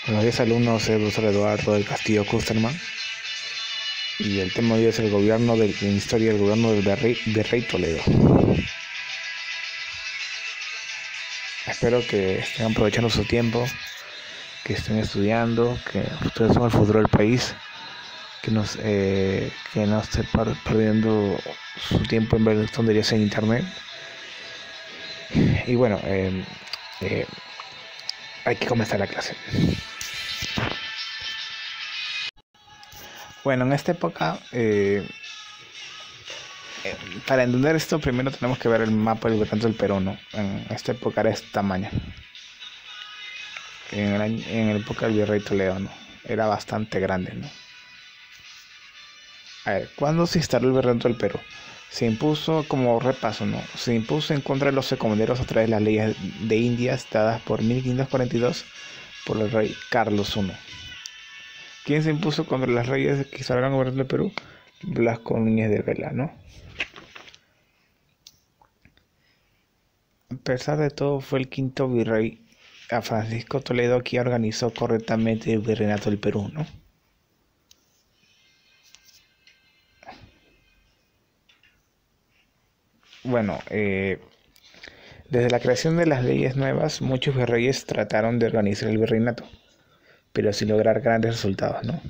Buenos días, alumnos. Soy el profesor Eduardo del Castillo Kusterman. Y el tema de hoy es el gobierno en historia del gobierno del Virrey Toledo. Espero que estén aprovechando su tiempo, que estén estudiando, que ustedes son el futuro del país, que no estén perdiendo su tiempo en ver tonterías en internet. Y bueno, hay que comenzar la clase. Bueno, en esta época, para entender esto, primero tenemos que ver el mapa del Virreinato del Perú, ¿no? En esta época era de este tamaño. En la época del Virrey Toledo, ¿no? Era bastante grande, ¿no? A ver, ¿cuándo se instaló el Virreinato del Perú? Se impuso, como repaso, ¿no? Se impuso en contra de los encomenderos a través de las leyes de Indias dadas por 1542 por el rey Carlos I. ¿Quién se impuso contra las reyes que instalaron el Virreinato del Perú? Blasco Núñez de Vela, ¿no? A pesar de todo, fue el quinto virrey, a Francisco Toledo, quien organizó correctamente el Virreinato del Perú, ¿no? Bueno, desde la creación de las leyes nuevas, muchos virreyes trataron de organizar el virreinato, pero sin lograr grandes resultados, ¿no?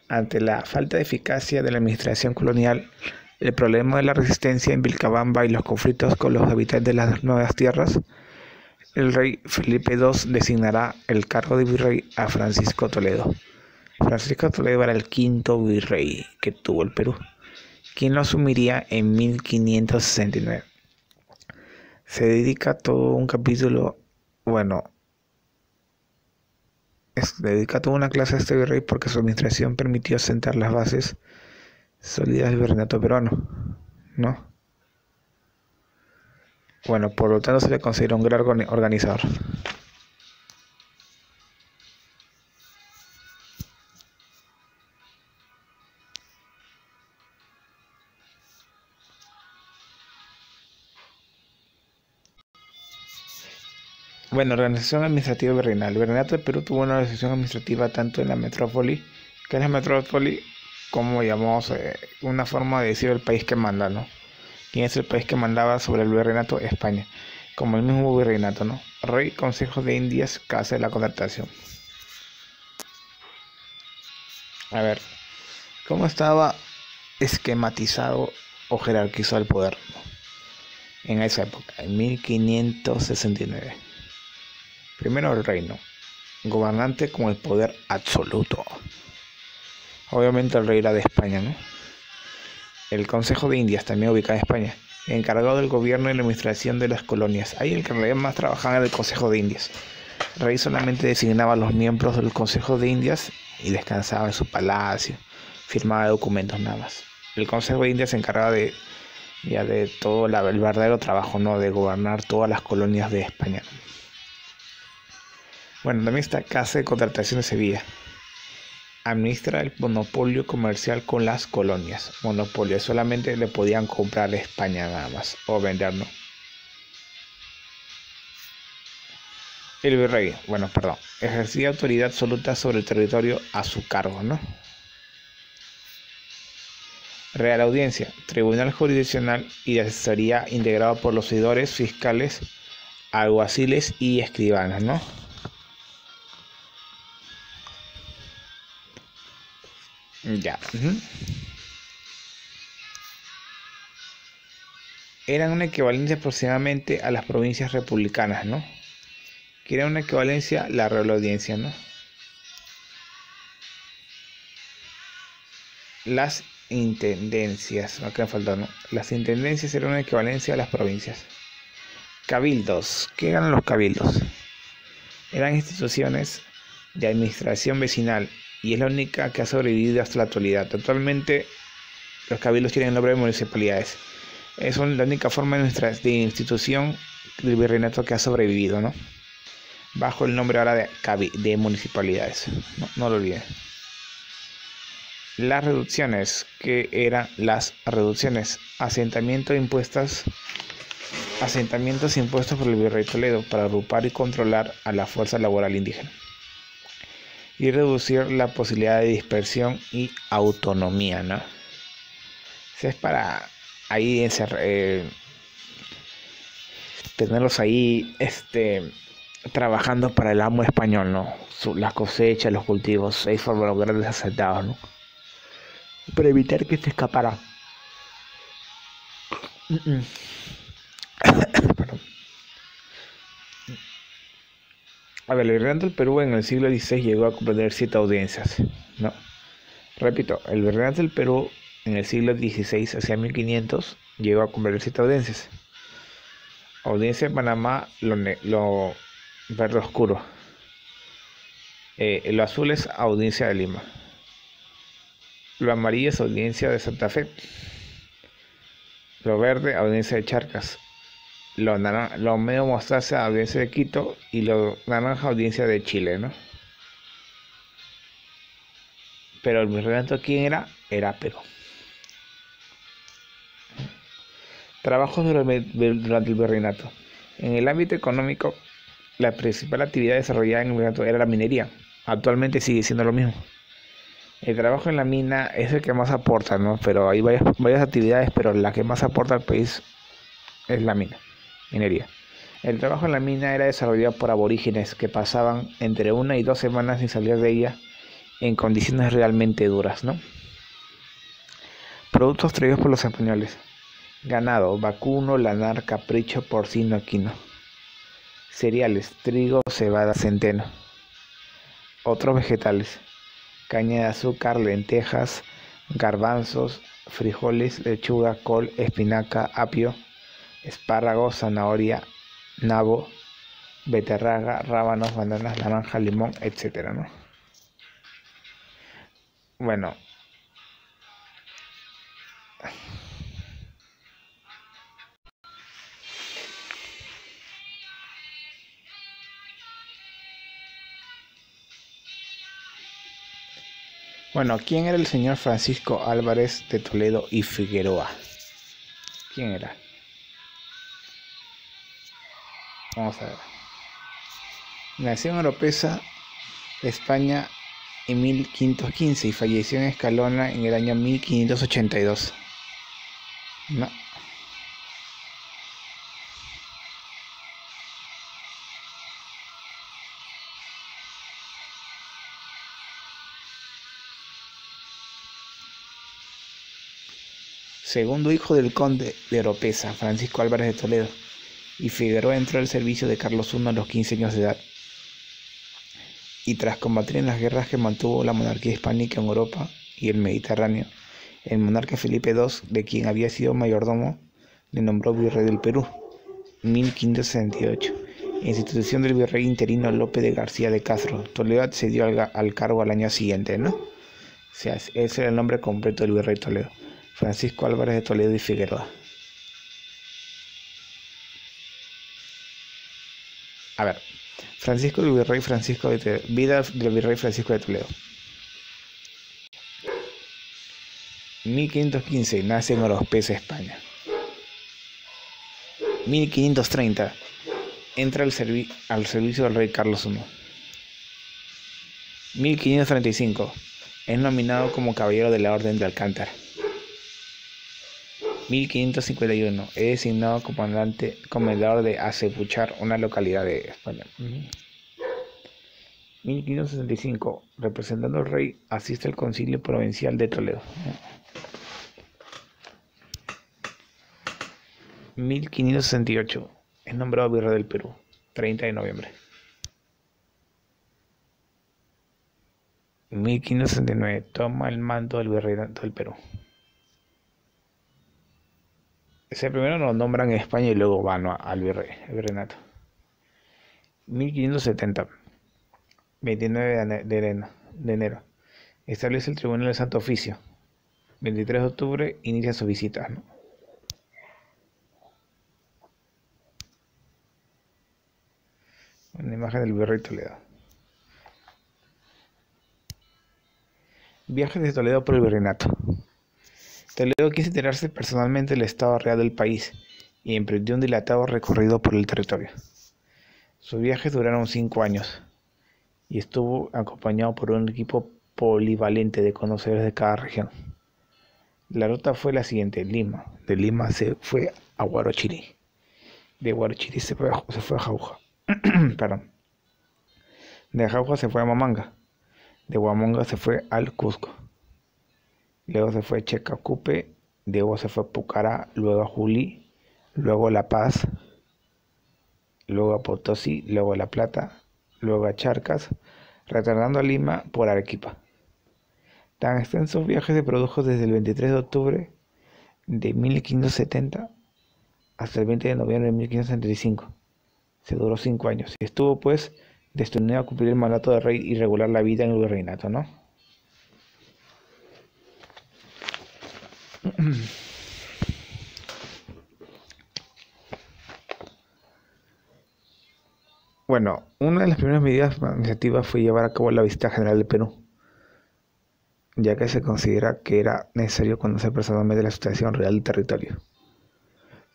Ante la falta de eficacia de la administración colonial, el problema de la resistencia en Vilcabamba y los conflictos con los habitantes de las nuevas tierras, el rey Felipe II designará el cargo de virrey a Francisco Toledo. Francisco Toledo era el quinto virrey que tuvo el Perú, quien lo asumiría en 1569. Se dedica todo un capítulo, dedica toda una clase a este virrey porque su administración permitió sentar las bases sólidas del virreinato peruano, ¿no? Bueno, por lo tanto se le considera un gran organizador. Bueno, organización administrativa virreinal. El Virreinato del Perú tuvo una organización administrativa tanto en la metrópoli, que es la metrópoli, como llamamos una forma de decir el país que manda, ¿no? ¿Quién es el país que mandaba sobre el virreinato? España, como el mismo virreinato, ¿no? Rey, Consejo de Indias, Casa de la Contratación. A ver, ¿cómo estaba esquematizado o jerarquizado el poder, ¿no? En esa época, en 1569. Primero el reino, gobernante con el poder absoluto. Obviamente el rey era de España, ¿no? El Consejo de Indias, también ubicado en España, encargado del gobierno y la administración de las colonias. Ahí el que en realidad más trabajaba era el Consejo de Indias. El rey solamente designaba a los miembros del Consejo de Indias y descansaba en su palacio, firmaba documentos nada más. El Consejo de Indias se encargaba de todo el verdadero trabajo, ¿no? De gobernar todas las colonias de España. Bueno, también está Casa de Contratación de Sevilla. Administra el monopolio comercial con las colonias. Monopolio, solamente le podían comprar a España nada más, o vender, ¿no? El virrey, ejercía autoridad absoluta sobre el territorio a su cargo, ¿no? Real Audiencia, tribunal jurisdiccional y de asesoría integrado por los oidores, fiscales, alguaciles y escribanos, ¿no? Ya. Eran una equivalencia aproximadamente a las provincias republicanas, ¿no? Que era una equivalencia la Real Audiencia, ¿no? Las intendencias, acá me faltó, ¿no? Las intendencias eran una equivalencia a las provincias. Cabildos, ¿qué eran los cabildos? Eran instituciones de administración vecinal y es la única que ha sobrevivido hasta la actualidad. Actualmente los cabildos tienen el nombre de municipalidades. Es la única forma de institución del virreinato que ha sobrevivido, ¿no? Bajo el nombre ahora de municipalidades. No lo olviden. Las reducciones, ¿qué eran las reducciones? Asentamientos impuestos por el Virrey Toledo para agrupar y controlar a la fuerza laboral indígena. y reducir la posibilidad de dispersión y autonomía, ¿no? Es para ahí tenerlos ahí trabajando para el amo español, ¿no? Las cosechas, los cultivos, ahí forman los grandes asentados, ¿no? Para evitar que se escapara. Perdón. A ver, el virreinato del Perú en el siglo XVI llegó a comprender 7 audiencias, ¿no? Repito, el virreinato del Perú en el siglo XVI, hacia 1500, llegó a comprender 7 audiencias. Audiencia de Panamá, lo verde oscuro. Lo azul es audiencia de Lima. Lo amarillo es audiencia de Santa Fe. Lo verde, audiencia de Charcas. Lo medio mostaza, audiencia de Quito. Y lo naranja, audiencia de Chile, ¿no? Pero el virreinato, ¿quién era? Era Perú. Trabajos durante el virreinato. En el ámbito económico, la principal actividad desarrollada en el virreinato era la minería. Actualmente sigue siendo lo mismo. El trabajo en la mina es el que más aporta, ¿no? Pero hay varias actividades, pero la que más aporta al país es la minería. El trabajo en la mina era desarrollado por aborígenes que pasaban entre 1 y 2 semanas sin salir de ella en condiciones realmente duras, ¿no? Productos traídos por los españoles. Ganado, vacuno, lanar, capricho, porcino, equino. Cereales, trigo, cebada, centeno. Otros vegetales. Caña de azúcar, lentejas, garbanzos, frijoles, lechuga, col, espinaca, apio, espárragos, zanahoria, nabo, beterraga, rábanos, bananas, naranja, limón, etcétera, ¿no? Bueno, ¿quién era el señor Francisco Álvarez de Toledo y Figueroa? ¿Quién era? Vamos a ver. Nació en Oropesa, España, en 1515 y falleció en Escalona en el año 1582. No. Segundo hijo del conde de Oropesa, Francisco Álvarez de Toledo y Figueroa, entró al servicio de Carlos I a los 15 años de edad. Y tras combatir en las guerras que mantuvo la monarquía hispánica en Europa y el Mediterráneo, el monarca Felipe II, de quien había sido mayordomo, le nombró virrey del Perú, 1568, en sustitución del virrey interino Lope de García de Castro. Toledo accedió al cargo al año siguiente, ¿no? O sea, ese era el nombre completo del virrey Toledo. Francisco Álvarez de Toledo y Figueroa. A ver, vida del virrey Francisco de Toledo. 1515, nace en Oropesa, España. 1530, entra al servicio del rey Carlos I. 1535, es nominado como caballero de la Orden de Alcántara. 1551, es designado comendador de Acebuchar, una localidad de España. 1565, representando al rey, asiste al Concilio Provincial de Toledo. 1568, es nombrado virrey del Perú, 30 de noviembre. 1569, toma el mando del virreinato del Perú. Ese primero lo nombran en España y luego van al virreinato. 1570, 29 de enero, establece el Tribunal del Santo Oficio. 23 de octubre, inicia sus visitas, ¿no? Una imagen del virrey Toledo. Viajes de Toledo por el virreinato. Toledo quiso enterarse personalmente del estado real del país y emprendió un dilatado recorrido por el territorio. Sus viajes duraron 5 años. y estuvo acompañado por un equipo polivalente de conocedores de cada región. La ruta fue la siguiente: Lima. De Lima se fue a Huarochirí. De Huarochirí se fue a Jauja. Perdón. De Jauja se fue a Huamanga. De Huamanga se fue al Cusco. Luego se fue a Checacupe. Luego se fue a Pucará. Luego a Julí. Luego a La Paz. Luego a Potosí. Luego a La Plata. Luego a Charcas, retornando a Lima por Arequipa. Tan extensos viajes se produjo desde el 23 de octubre de 1570 hasta el 20 de noviembre de 1575. Se duró 5 años y estuvo pues destinado a cumplir el mandato de rey y regular la vida en el virreinato, ¿no? Bueno, una de las primeras medidas administrativas fue llevar a cabo la visita general del Perú, ya que se considera que era necesario conocer personalmente la situación real del territorio.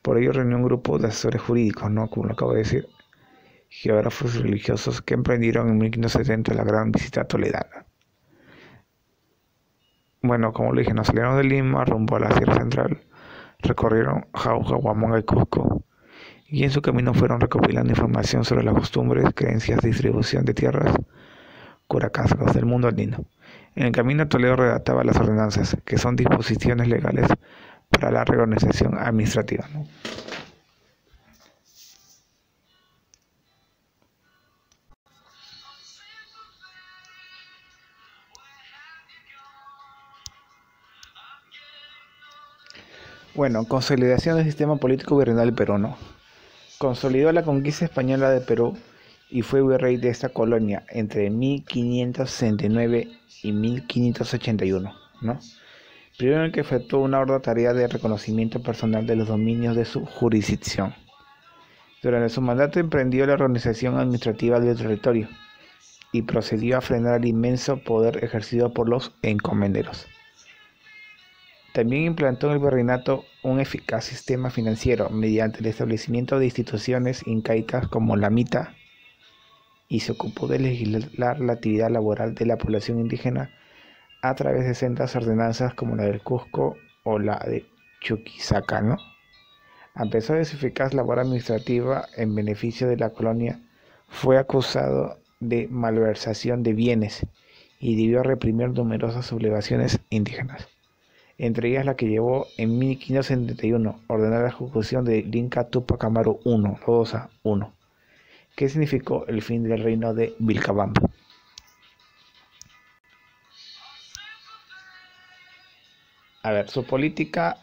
Por ello reunió un grupo de asesores jurídicos, ¿no? Como lo acabo de decir, geógrafos y religiosos, que emprendieron en 1570 la gran visita toledana. Bueno, como lo dije, nos salieron de Lima rumbo a la Sierra Central, recorrieron Jauja, Huamanga y Cusco, y en su camino fueron recopilando información sobre las costumbres, creencias, distribución de tierras, curacazgos del mundo andino. En el camino Toledo redactaba las ordenanzas, que son disposiciones legales para la reorganización administrativa, ¿no? Bueno, consolidación del sistema político virreinal del Perú, ¿no? Consolidó la conquista española de Perú y fue virrey de esta colonia entre 1569 y 1581, ¿no? Primero que efectuó una ardua tarea de reconocimiento personal de los dominios de su jurisdicción. Durante su mandato emprendió la organización administrativa del territorio y procedió a frenar el inmenso poder ejercido por los encomenderos. También implantó en el virreinato un eficaz sistema financiero mediante el establecimiento de instituciones incaicas como la MITA, y se ocupó de legislar la actividad laboral de la población indígena a través de sendas ordenanzas como la del Cusco o la de Chuquisaca, ¿no? A pesar de su eficaz labor administrativa en beneficio de la colonia, fue acusado de malversación de bienes y debió reprimir numerosas sublevaciones indígenas, entre ellas la que llevó en 1571 ordenar la ejecución de Inca Tupac Amaru I, Lodosa I, que significó el fin del reino de Vilcabamba. Su política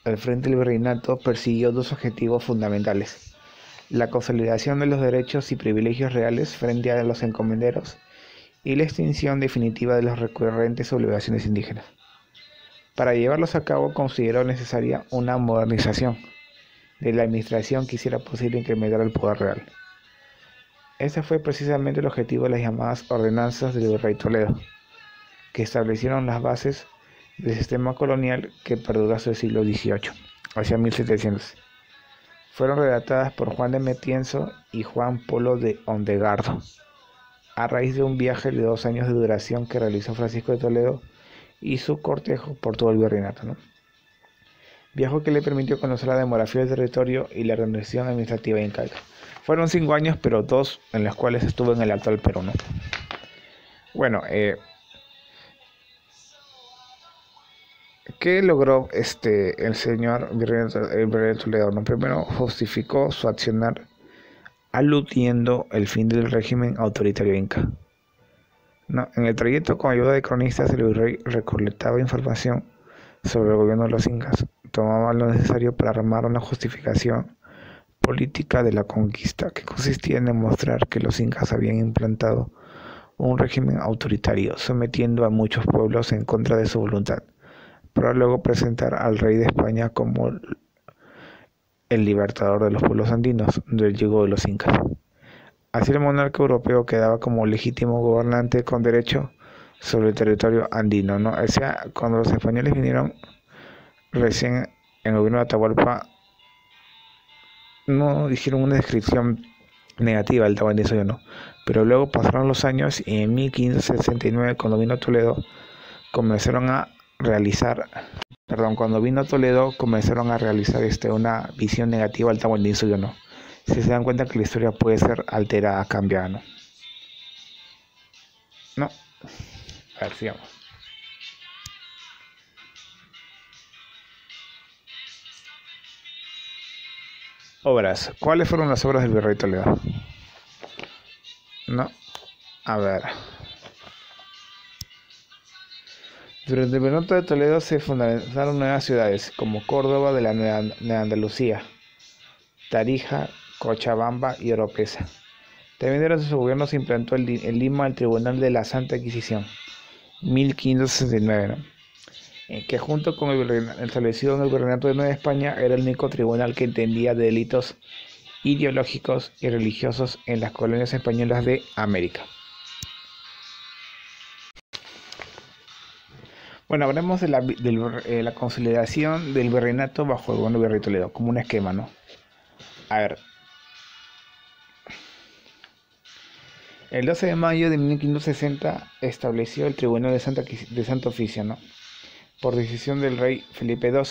al frente del virreinato persiguió dos objetivos fundamentales: la consolidación de los derechos y privilegios reales frente a los encomenderos y la extinción definitiva de las recurrentes sublevaciones indígenas. Para llevarlos a cabo consideró necesaria una modernización de la administración que hiciera posible incrementar el poder real. Ese fue precisamente el objetivo de las llamadas ordenanzas del virrey Toledo, que establecieron las bases del sistema colonial que perduró hasta el siglo XVIII, hacia 1700. Fueron redactadas por Juan de Metienzo y Juan Polo de Ondegardo, a raíz de un viaje de 2 años de duración que realizó Francisco de Toledo y su cortejo por todo el virreinato, ¿no? Viaje que le permitió conocer la demografía del territorio y la organización administrativa incaica. Fueron 5 años, pero 2 en los cuales estuvo en el actual Perú, ¿no? Bueno, ¿qué logró el señor virrey de Toledo? ¿No? Primero, justificó su accionar aludiendo el fin del régimen autoritario inca. No, en el trayecto, con ayuda de cronistas, el virrey recolectaba información sobre el gobierno de los incas, tomaba lo necesario para armar una justificación política de la conquista, que consistía en demostrar que los incas habían implantado un régimen autoritario, sometiendo a muchos pueblos en contra de su voluntad, para luego presentar al rey de España como el libertador de los pueblos andinos del yugo de los incas. Así el monarca europeo quedaba como legítimo gobernante con derecho sobre el territorio andino, ¿no? O sea, cuando los españoles vinieron recién en el gobierno de Atahualpa, no hicieron una descripción negativa del taiwanés no. Pero luego pasaron los años y en 1569, cuando vino Toledo, comenzaron a realizar una visión negativa al taiwanés no. Si se dan cuenta que la historia puede ser alterada, cambiada, ¿no? No. A ver, sigamos. Obras. ¿Cuáles fueron las obras del Virrey Toledo? No. A ver. Durante el Virreinato de Toledo se fundaron nuevas ciudades como Córdoba de la Nueva Andalucía, Tarija, Cochabamba y Oropesa. También durante su gobierno se implantó en Lima el Tribunal de la Santa Inquisición, 1569, ¿no? Que junto con el establecido en el Virreinato de Nueva España era el único tribunal que entendía de delitos ideológicos y religiosos en las colonias españolas de América. Bueno, hablemos de la consolidación del virreinato bajo el gobierno del Virrey Toledo, como un esquema, ¿no? A ver. El 12 de mayo de 1560 estableció el Tribunal de Santo Oficio, ¿no? Por decisión del rey Felipe II,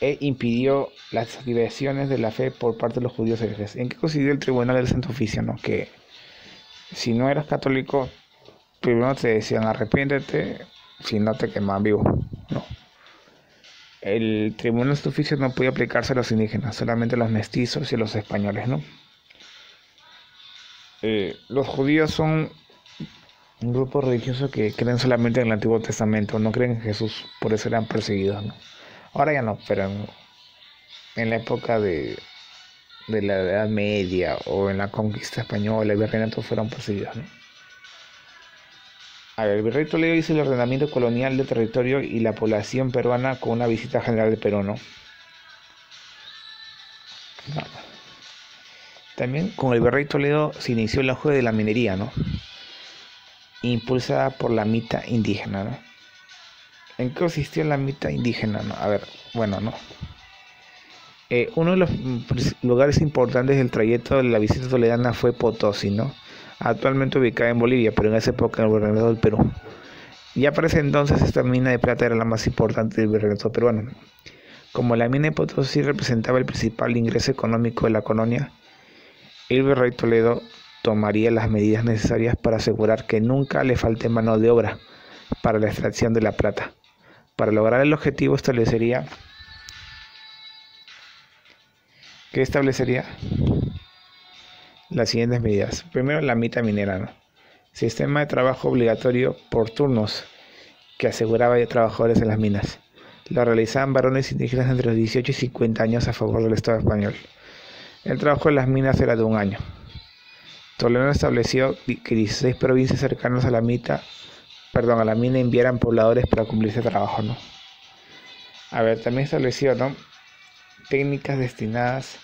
e impidió las diversiones de la fe por parte de los judíos herejes. ¿En qué consistió el Tribunal del Santo Oficio, no? Que si no eras católico, primero te decían arrepiéntete, si no te quemaban vivo, ¿no? El Tribunal del Santo Oficio no podía aplicarse a los indígenas, solamente a los mestizos y a los españoles, ¿no? Los judíos son un grupo religioso que creen solamente en el Antiguo Testamento, no creen en Jesús, por eso eran perseguidos, ¿no? Ahora ya no, pero en la época de la Edad Media o en la conquista española, el virreinato fueron perseguidos, ¿no? A ver, el Virrey Toledo hizo el ordenamiento colonial del territorio y la población peruana con una visita general de Perú, ¿no? También con el Virrey Toledo se inició el auge de la minería, ¿no? Impulsada por la mita indígena, ¿no? ¿En qué consistió la mita indígena, no? A ver, bueno, ¿no? Uno de los lugares importantes del trayecto de la visita toledana fue Potosí, ¿no? Actualmente ubicada en Bolivia, pero en esa época en el virreinato del Perú. Ya para ese entonces esta mina de plata era la más importante del virreinato peruano. Como la mina de Potosí representaba el principal ingreso económico de la colonia, el Virrey Toledo tomaría las medidas necesarias para asegurar que nunca le falte mano de obra para la extracción de la plata. Para lograr el objetivo establecería las siguientes medidas. Primero, la mita minera, ¿no? Sistema de trabajo obligatorio por turnos que aseguraba a trabajadores en las minas. Lo realizaban varones indígenas entre los 18 y 50 años a favor del Estado español. El trabajo en las minas era de un año. Toledo estableció que 16 provincias cercanas a la mina enviaran pobladores para cumplir ese trabajo, ¿no? A ver, también estableció, ¿no?, técnicas destinadas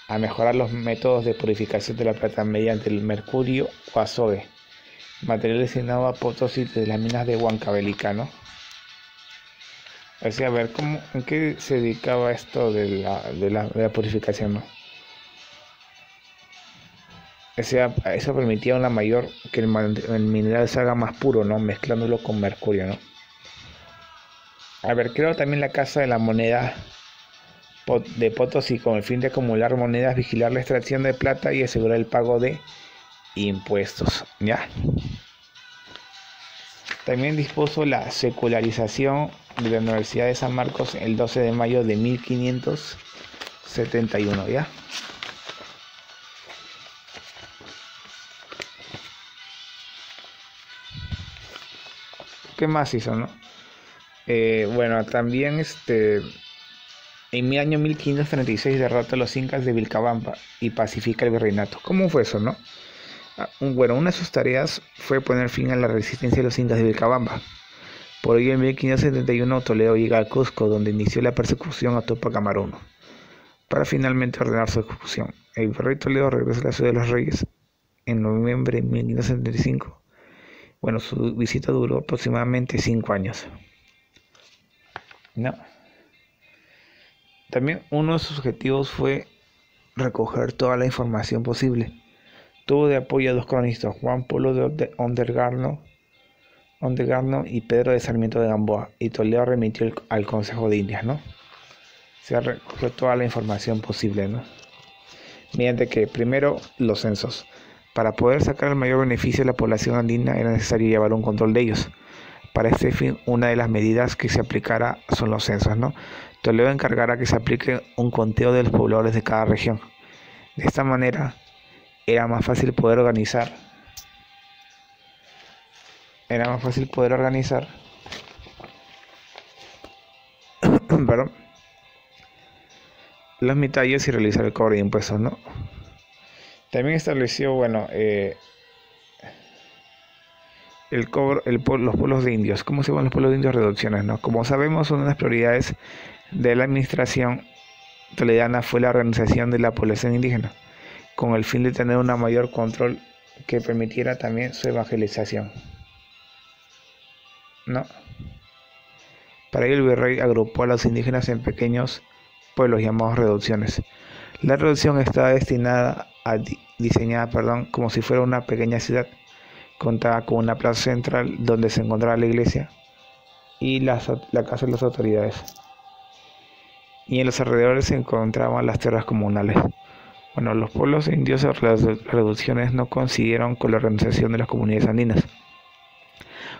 a mejorar los métodos de purificación de la plata mediante el mercurio o azogue, material destinado a Potosí de las minas de Huancavelica, ¿no? O sea, a ver, ¿en qué se dedicaba esto de la purificación, no? O sea, eso permitía que el mineral salga más puro, ¿no? Mezclándolo con mercurio, ¿no? A ver, creo también la Casa de la Moneda de Potosí con el fin de acumular monedas, vigilar la extracción de plata y asegurar el pago de impuestos, ¿ya? También dispuso la secularización de la Universidad de San Marcos el 12 de mayo de 1571, ¿ya? ¿Qué más hizo, no? Bueno, también en mi año 1536 derrota a los incas de Vilcabamba y pacifica el virreinato. ¿Cómo fue eso, no? Bueno, una de sus tareas fue poner fin a la resistencia de los incas de Vilcabamba. Por ello, en 1571 Toledo llega a Cusco, donde inició la persecución a Túpac Amaru, para finalmente ordenar su ejecución. El Virrey Toledo regresa a la ciudad de los Reyes en noviembre de 1575. Bueno, su visita duró aproximadamente 5 años. No. También uno de sus objetivos fue recoger toda la información posible. Tuvo de apoyo a dos cronistas, Juan Polo de Ondegarno y Pedro de Sarmiento de Gamboa, y Toledo remitió al Consejo de Indias, ¿no? Se recogió toda la información posible, ¿no? Mediante que, primero, los censos. Para poder sacar el mayor beneficio de la población andina era necesario llevar un control de ellos. Para este fin, una de las medidas que se aplicara son los censos, ¿no? Toledo encargará que se aplique un conteo de los pobladores de cada región. De esta manera, era más fácil poder organizar perdón, los mitallos y realizar el cobro de impuestos, ¿no? También estableció, el cobro, los pueblos de indios. ¿Cómo se llaman los pueblos de indios? Reducciones, ¿no? Como sabemos, una de las prioridades de la administración toledana fue la organización de la población indígena, con el fin de tener un mayor control que permitiera también su evangelización, ¿no? Para ello el virrey agrupó a los indígenas en pequeños pueblos llamados reducciones. La reducción estaba diseñada como si fuera una pequeña ciudad. Contaba con una plaza central donde se encontraba la iglesia y la casa de las autoridades. Y en los alrededores se encontraban las tierras comunales. Los pueblos indios de las reducciones no coincidieron con la organización de las comunidades andinas.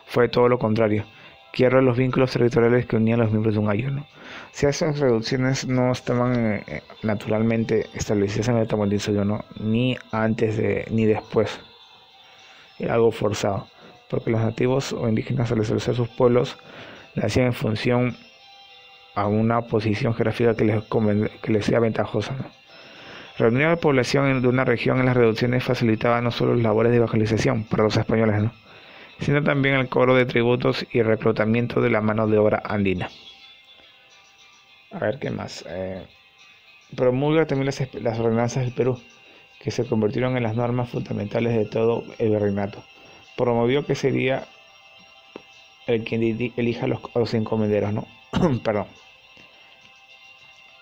Fue todo lo contrario. Quiebra los vínculos territoriales que unían los miembros de un ayo, ¿no? O sea, esas reducciones no estaban naturalmente establecidas en el Tahuantinsuyo, ¿no? Ni antes ni después. Era algo forzado, porque los nativos o indígenas, al establecer sus pueblos, lo hacían en función a una posición geográfica que les sea ventajosa, ¿no? Reunir a la población de una región en las reducciones facilitaba no solo las labores de evangelización para los españoles, ¿no?, sino también el cobro de tributos y reclutamiento de la mano de obra andina. A ver, ¿qué más? Promulga también las ordenanzas del Perú, que se convirtieron en las normas fundamentales de todo el virreinato. Promovió que sería el quien elija a los encomenderos, ¿no? Perdón.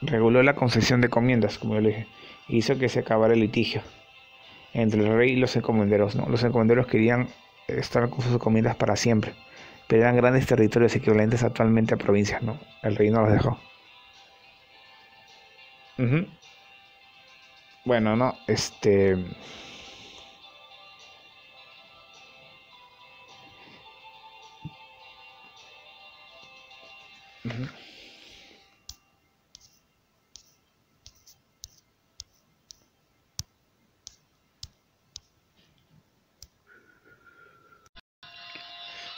Reguló la concesión de encomiendas, como yo le dije, e hizo que se acabara el litigio entre el rey y los encomenderos, ¿no? Los encomenderos querían estar con sus encomiendas para siempre, pero eran grandes territorios equivalentes actualmente a provincias, ¿no? El rey no los dejó. Bueno, no,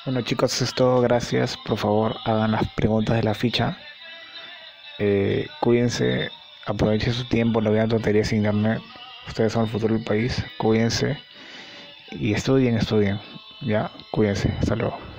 Bueno, chicos, eso es todo. Gracias. Por favor, hagan las preguntas de la ficha. Cuídense, aprovechen su tiempo, no vean tonterías en internet. Ustedes son el futuro del país. Cuídense y estudien. Ya, cuídense. Hasta luego.